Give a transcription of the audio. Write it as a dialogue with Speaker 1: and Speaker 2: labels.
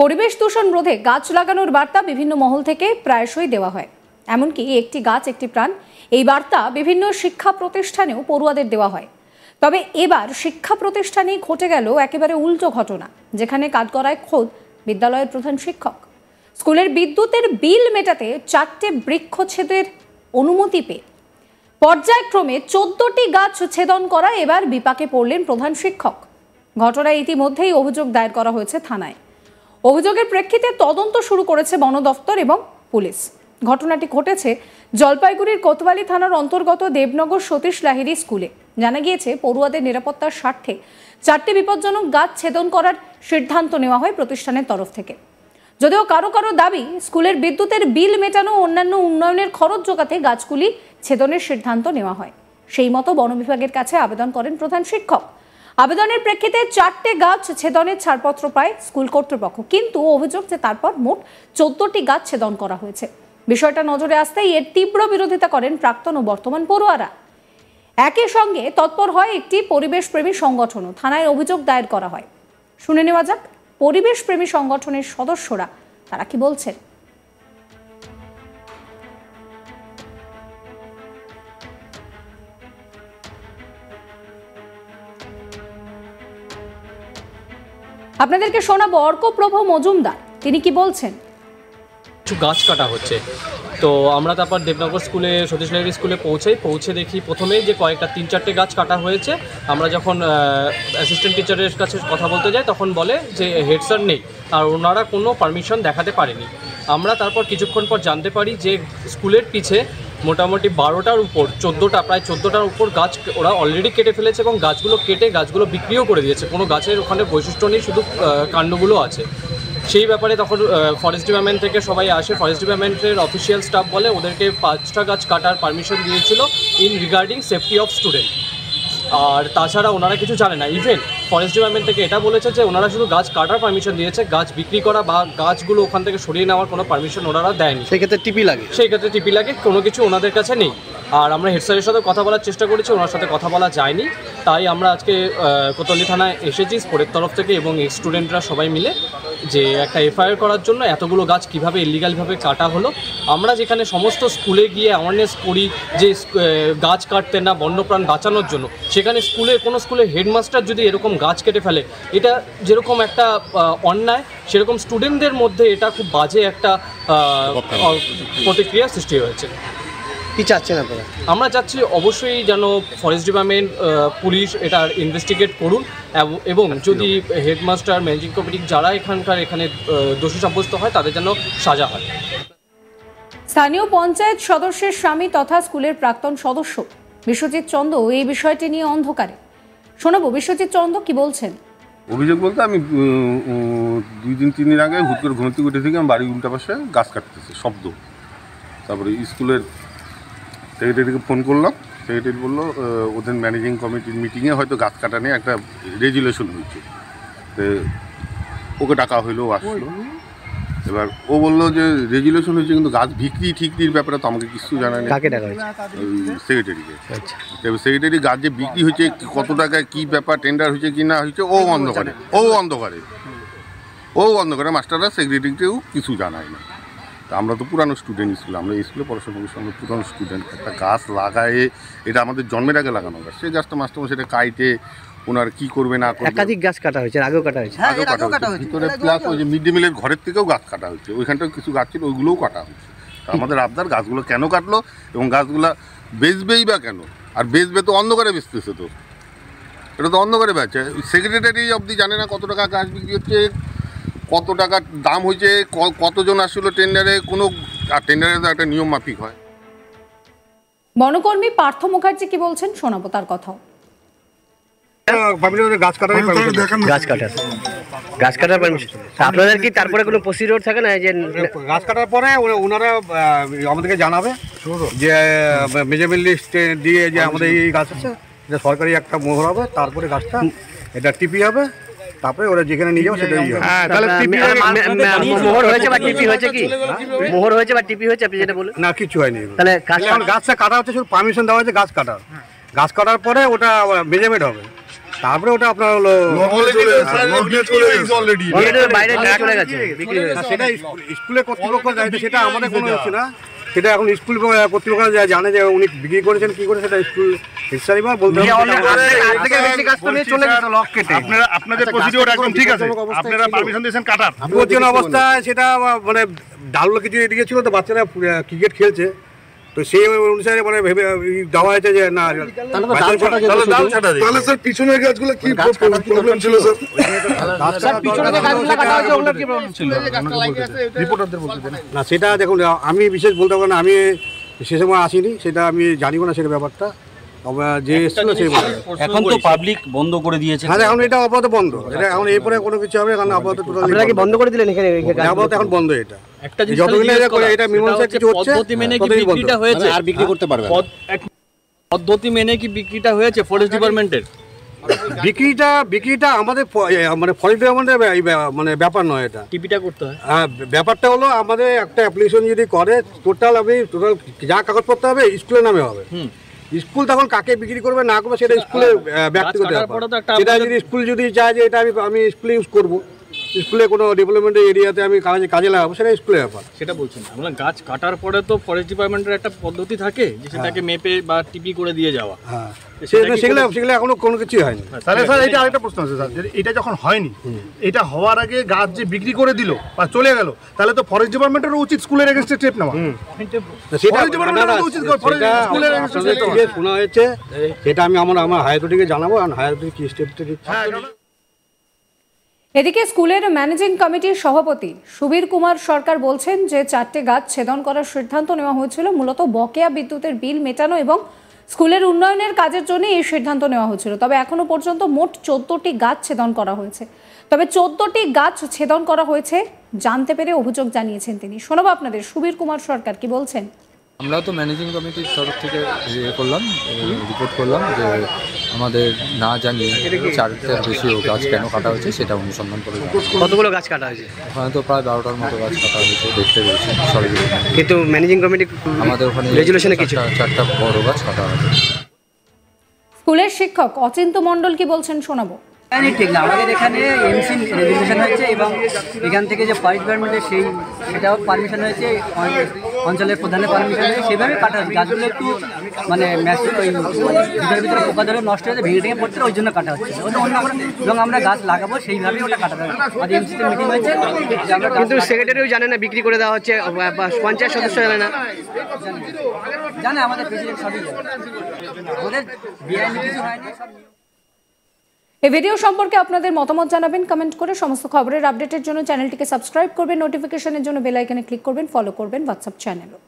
Speaker 1: পরিবেশ দূষণ রোধে গাছ লাগানোর বার্তা বিভিন্ন মহল থেকে প্রায়শই দেওয়া হয়। এমনকি একটি গাছ একটি প্রাণ এই বার্তা বিভিন্ন শিক্ষা প্রতিষ্ঠানেও পড়ুয়াদের দেওয়া হয়। তবে এবার শিক্ষা প্রতিষ্ঠানে ঘটে গেল একেবারে উল্টো ঘটনা, যেখানে কাঠগড়ায় খোদ বিদ্যালয়ের প্রধান শিক্ষক। স্কুলের বিদ্যুতের বিল মেটাতে 4টে বৃক্ষচ্ছেদের অনুমতি পেয়ে পর্যায়ক্রমে 14টি গাছ ছেদন করা এবার বিপাকে পড়লেন প্রধান শিক্ষক। ঘটনায় ইতিমধ্যেই অভিযোগ দায়ের করা হয়েছে থানায়। অভিযোগের প্রেক্ষিতে তদন্ত শুরু করেছে বন দফতর এবং পুলিশ। ঘটনাটি ঘটেছে জলপাইগুড়ির কোতোয়ালি থানার অন্তর্গত দেবনগর সতীশ লাহিড়ী স্কুলে। জানা গিয়েছে, পড়ুয়াদের নিরাপত্তার স্বার্থে 4টি বিপজ্জনক গাছ ছেদন করার সিদ্ধান্ত নেওয়া হয় প্রতিষ্ঠানের তরফ থেকে। যদিও কারো কারো দাবি, স্কুলের বিদ্যুতের বিল মেটানো অন্যান্য উন্নয়নের খরচ জোগাতে গাছগুলি ছেদনের সিদ্ধান্ত নেওয়া হয়। সেই মতো বন বিভাগের কাছে আবেদন করেন প্রধান শিক্ষক। আবেদনের প্রেক্ষিতে 4টে গাছ ছেদনের ছাড়পত্র পায় স্কুল কর্তৃপক্ষ, কিন্তু অভিযোগ যে তারপর মোট 14টি গাছ ছেদন করা হয়েছে। বিষয়টা নজরে আসতেই এর তীব্র বিরোধিতা করেন প্রাক্তন ও বর্তমান পড়ুয়ারা। একই সঙ্গে তৎপর হয় একটি পরিবেশপ্রেমী সংগঠনও। থানায় অভিযোগ দায়ের করা হয়। শুনে নেওয়া যাক পরিবেশপ্রেমী সংগঠনের সদস্যরা তারা কি বলছেন। আপনাদেরকে শোনাবো অর্কপ্রভ মজুমদার, তিনি কি বলছেন।
Speaker 2: গাছ কাটা হচ্ছে, তো আমরা তারপর দেবনগর স্কুলে সতীশ লাহিড়ী স্কুলে পৌঁছে দেখি প্রথমেই যে কয়েকটা 3-4টে গাছ কাটা হয়েছে। আমরা যখন অ্যাসিস্ট্যান্ট টিচারের কাছে কথা বলতে যাই তখন বলে যে হেড স্যার নেই আর ওনারা কোনো পারমিশন দেখাতে পারেনি। আমরা তারপর কিছুক্ষণ পর জানতে পারি যে স্কুলের পিছে মোটামুটি 12টার উপর প্রায় 14টার উপর গাছ ওরা অলরেডি কেটে ফেলেছে এবং গাছগুলো বিক্রিও করে দিয়েছে। কোনো গাছের ওখানে বৈশিষ্ট্য নেই, শুধু কাণ্ডগুলো আছে। সেই ব্যাপারে তখন ফরেস্ট ডিপার্টমেন্ট থেকে সবাই আসে। ফরেস্ট ডিপার্টমেন্টের অফিসিয়াল স্টাফ বলে ওদেরকে 5টা গাছ কাটার পারমিশন দিয়েছিল in regarding safety of student, আর তাছাড়া ওনারা কিছু জানে না। ইভেন ফরেস্ট ডিপার্টমেন্ট থেকে এটা বলেছে যে ওনারা শুধু গাছ কাটার পারমিশন দিয়েছে, গাছ বিক্রি করা বা গাছগুলো ওখান থেকে সরিয়ে নেওয়ার কোনো পারমিশন ওনারা দেয়নি। সেই ক্ষেত্রে টিপি লাগে কোনো কিছু ওনাদের কাছে নেই। আর আমরা হেড স্যারের সাথে কথা বলার চেষ্টা করেছি, ওনার সাথে কথা বলা যায়নি। তাই আমরা আজকে কোতোয়ালি থানায় এসেছি স্পোর্টের তরফ থেকে এবং স্টুডেন্টরা সবাই মিলে যে একটা এফআইআর করার জন্য এতগুলো গাছ কীভাবে ইলিগালভাবে কাটা হলো। আমরা যেখানে সমস্ত স্কুলে গিয়ে অ্যাওয়ারনেস করি যে গাছ কাটতে না, বন্যপ্রাণ বাঁচানোর জন্য, সেখানে কোনো স্কুলের হেডমাস্টার যদি এরকম গাছ কেটে ফেলে, এটা যেরকম একটা অন্যায়, সেরকম স্টুডেন্টদের মধ্যে এটা খুব বাজে একটা প্রতিক্রিয়া সৃষ্টি হয়েছে।
Speaker 3: কি চাচ্ছেন আপনারা?
Speaker 2: আমরা চাচ্ছি অবশ্যই যেন ফরেস্ট ডিপার্টমেন্ট, পুলিশ এটা ইনভেস্টিগেট করুন এবং যদি হেডমাস্টার, ম্যানেজিং কমিটি যারা এখানে দোষী সাব্যস্ত হয় তাদের যেন সাজা হয়।
Speaker 1: স্থানীয় পঞ্চায়েত সদস্যের স্বামী তথা স্কুলের প্রাক্তন সদস্য বিশ্বজিৎ চন্দ এই বিষয়টি নিয়ে অন্ধকারে। শোনাবো বিশ্বজিৎ চন্দ কি বলছেন।
Speaker 4: অভিযোগ বলতে আমি 2-3 দিন আগে হুট করে ঘুমতে উঠে থেকে আমি বাড়ির উল্টা পাশে গাছ কাটতেছি শব্দ। তারপরে স্কুলের সেক্রেটারিকে ফোন করলাম, সেক্রেটারি বললো ওদের ম্যানেজিং কমিটির মিটিংয়ে হয়তো গাছ কাটা নিয়ে একটা রেজুলেশন হয়েছে, তো ওকে ডাকা হইলো, আসলো। এবার ও বললো যে রেজুলেশন হয়েছে কিন্তু গাছ ঠিকরির ব্যাপারে তো আমাকে কিছু জানায়নি।
Speaker 3: কাকে ডাকা হয়েছে?
Speaker 4: সেক্রেটারিকে। এবার সেক্রেটারি গাছ যে বিক্রি হয়েছে, কত টাকায় কী ব্যাপার, টেন্ডার হয়েছে কি না হয়েছে, ও অন্ধকারে মাস্টাররা সেক্রেটারিকেও কিছু জানায় না। তা আমরা তো পুরানো স্টুডেন্ট, আমরা স্কুলে পড়াশোনা করছি, আমরা পুরানো স্টুডেন্ট। একটা গাছ লাগায়ে, এটা আমাদের জন্মের আগে লাগানো গাছ, সেই গাছটা মাস্টার সেটা কাইটে ওনার কি করবে না করবে।
Speaker 3: একাধিক গাছ কাটা হয়েছে, আগেও কাটা হয়েছে।
Speaker 4: ভিতরে প্লাস ওই যে মিড ডে মিলের ঘরের থেকেও গাছ কাটা হয়েছে, ওইখানটাও কিছু গাছ ছিল, ওইগুলোও কাটা হয়েছে। আমাদের আবদার গাছগুলো কেন কাটলো এবং গাছগুলো বেচবেই বা কেন? আর বেচবে তো অন্ধকারে বেচতেছে, তো এটা তো অন্ধকারে বেচে। সেক্রেটারি অবধি জানে না কত টাকা গাছ বিক্রি হচ্ছে, কত টাকা দাম হয়েছে, কতজন আসলো টেন্ডারে। আর টেন্ডারে তো একটা নিয়ম মাফিক হয়।
Speaker 1: বনকর্মী পার্থ মুখার্জি কি বলছেন, শোনাবো তার কথাও। আপনাদের কি তারপরে কোনো প্রসিডিওর থাকে না যে
Speaker 5: গাছ কাটার পরে ওনারা আমাদেরকে জানাবে যে মেজারমেন্ট লিস্ট দিয়ে যে আমাদের এই গাছ আছে, এটা সরকারি একটা মোহর হবে, তারপরে গাছটা এটা টিপি হবে, তারপরে ওরা যেখানে নিয়ে যাবে সেটাই হবে।
Speaker 3: মোহর হয়েছে বা টিপি হয়েছে কি? মোহর হয়েছে বা টিপি হয়েছে আপনি যেটা বলেন?
Speaker 5: না, কিছু হয়নি।
Speaker 3: তাহলে
Speaker 5: গাছটা কাটা হচ্ছে, শুধু পারমিশন দেওয়া হয়েছে গাছ কাটার। গাছ কাটার পরে ওটা মেজারমেন্ট হবে, তারপরে ওটা আপনার হলো
Speaker 3: বাইরে নিয়ে চলে গেছে বিক্রি হয়ে গেছে।
Speaker 5: সেটা স্কুলের কর্তৃপক্ষ দায়িত্ব, সেটা আমাদের কোনো হচ্ছে না। সেটা এখন স্কুল কর্তৃপক্ষ জানে যে উনি বিক্রি করেছেন কি করে, সেটা স্কুল হিসাবে বলতে হবে।
Speaker 6: আপনাদের প্রসিডিওর একদম ঠিক আছে, আপনারা পারমিশন দিয়েছেন কাটার।
Speaker 5: বিপজ্জনক অবস্থায় সেটা মানে ডালগুলো কিছু এদিকে ছিল, তো বাচ্চারা ক্রিকেট খেলছে, তো সেই অনুসারে মানে ভেবে দেওয়া হয়েছে যে না
Speaker 6: তাহলে স্যার পিছনের গাছগুলো কি প্রবলেম ছিল স্যার?
Speaker 5: না সেটা দেখুন আমি বিশেষ বলতে পারবো না, আমি সে সময় আসিনি, সেটা আমি জানিও না সেটা ব্যাপারটা। যে এসেছিল সেই
Speaker 7: এখন তো পাবলিক বন্ধ করে দিয়েছে।
Speaker 5: হ্যাঁ এখন এটা আপাতত বন্ধ, এটা এখন এরপরে কোনো কিছু হবে কারণ আপাতত
Speaker 3: আপনারা কি বন্ধ করে দিলেন এখানে?
Speaker 5: আপাতত এখন বন্ধ এটা।
Speaker 2: একটা জিনিস
Speaker 5: যতদিন
Speaker 2: জিজ্ঞেস
Speaker 5: এটা করে
Speaker 2: করা,
Speaker 5: এটা মীমাংসা
Speaker 2: সেটা
Speaker 5: কিছু হচ্ছে,
Speaker 2: পদ্ধতি মেনে কি
Speaker 5: ততদিন বন্ধ।
Speaker 2: বিক্রিটা হয়েছে?
Speaker 6: আর বিক্রি করতে পারবে না।
Speaker 2: পদ্ধতি মেনে কি বিক্রিটা হয়েছে ফরেস্ট ডিপার্টমেন্টের?
Speaker 5: বিক্রিটা আমাদের মানে ফরেস্ট ডিপার্টমেন্টের মানে ব্যাপার নয় এটা।
Speaker 2: টিপিটা করতে হয়।
Speaker 5: ব্যাপারটা হলো আমাদের একটা অ্যাপ্লিকেশন যদি করে টোটাল যা কাগজপত্র হবে স্কুলের নামে হবে। স্কুল তখন কাকে বিক্রি করবে না করবে সেটা স্কুলের ব্যক্তিগত ব্যাপার। সেটা যদি স্কুল যদি চায় যে এটা আমি স্কুলে ইউজ করবো, স্কুলে কোনো ডেভেলপমেন্টের এরিয়াতে আমি কাজে লাগাবো, সেটা স্কুলের ব্যাপার।
Speaker 2: সেটা বলছেন আমরা গাছ কাটার পরে তো ফরেস্ট ডিপার্টমেন্টের একটা পদ্ধতি থাকে যে সেটাকে মেপে বা টিপি করে দিয়ে যাওয়া।
Speaker 5: হ্যাঁ সেগুলো এখনো কোনো কিছুই হয়নি।
Speaker 6: তাহলে স্যার এটা আরেকটা প্রশ্ন আছে স্যার, এটা যখন হয়নি, এটা হওয়ার আগে গাছ যে বিক্রি করে দিল বা চলে গেল, তাহলে তো ফরেস্ট ডিপার্টমেন্টেরও উচিত স্কুলের এগেইনস্টে স্টেপ নেওয়া।
Speaker 5: শোনা হয়েছে সেটা আমি আমার হাই অথরিটিকে জানাবো, আর হাই অথরিটি কি স্টেপটা দিচ্ছে।
Speaker 1: এদিকে স্কুলের ম্যানেজিং কমিটির সভাপতি সুবীর কুমার সরকার বলছেন যে 4টে গাছ ছেদন করার সিদ্ধান্ত নেওয়া হয়েছিল মূলত বকেয়া বিদ্যুতের বিল মেটানো এবং স্কুলের উন্নয়নের কাজের জন্য এই সিদ্ধান্ত নেওয়া হয়েছিল। তবে এখনো পর্যন্ত মোট 14টি গাছ ছেদন করা হয়েছে। তবে 14টি গাছ ছেদন করা হয়েছে জানতে পেরে অভিযোগ জানিয়েছেন তিনি। শোনাবো আপনাদের সুবীর কুমার সরকার কি বলছেন।
Speaker 8: আমরা তো ম্যানেজিং কমিটির তরফ থেকে রিপোর্ট করলাম যে আমাদের না জানিয়ে 4টার বেশি গাছ কেন কাটা হয়েছে সেটা অনুসন্ধান করে।
Speaker 3: কতগুলো গাছ কাটা হয়েছে?
Speaker 8: ওখানে তো প্রায় 12টার মতো গাছ কাটা হয়েছে দেখতে পেয়েছি সরকারি।
Speaker 3: কিন্তু ম্যানেজিং কমিটি
Speaker 8: আমাদের ওখানে
Speaker 3: রেজুলেশনে কিছু
Speaker 8: 4টা বড় গাছ কাটা হয়েছে।
Speaker 1: স্কুলের শিক্ষক অচিন্ত মণ্ডল কি বলছেন শোনাবো।
Speaker 9: ঠিক না, আমাদের এখানে এমসি রেজিস্ট্রেশন হয়েছে এবং এখান থেকে যে ফরেস্ট ডিপার্টমেন্টের সেটাও পারমিশন হয়েছে, অঞ্চলের প্রধানের পারমিশন হয়েছে, সেভাবে কাটা হচ্ছে। গাছগুলো একটু মানে ভিতরে ভিতরে পোকা ধরে নষ্ট হয়েছে, ভেঙে ভেঙে পড়ছে, ওই জন্য কাটা হচ্ছে। ওটা অন্য করে এবং আমরা গাছ লাগাবো সেইভাবেই ওটা কাটা হবে। আমাদের এমসিতে মিটিং হয়েছে,
Speaker 3: কিন্তু সেক্রেটারিও জানে না বিক্রি করে দেওয়া হচ্ছে, পঞ্চায়েত সদস্য জানে না।
Speaker 9: জানে আমাদের প্রেসিডেন্ট সবই জানে, ওদের বেআইনি কিছু হয়নি।
Speaker 1: এই ভিডিও সম্পর্কে আপনাদের মতামত জানাবেন কমেন্ট করে। সমস্ত খবরের আপডেটের জন্য চ্যানেলটিকে সাবস্ক্রাইব করবেন, নোটিফিকেশনের জন্য বেল আইকনে ক্লিক করবেন, ফলো করবেন হোয়াটসঅ্যাপ চ্যানেলও।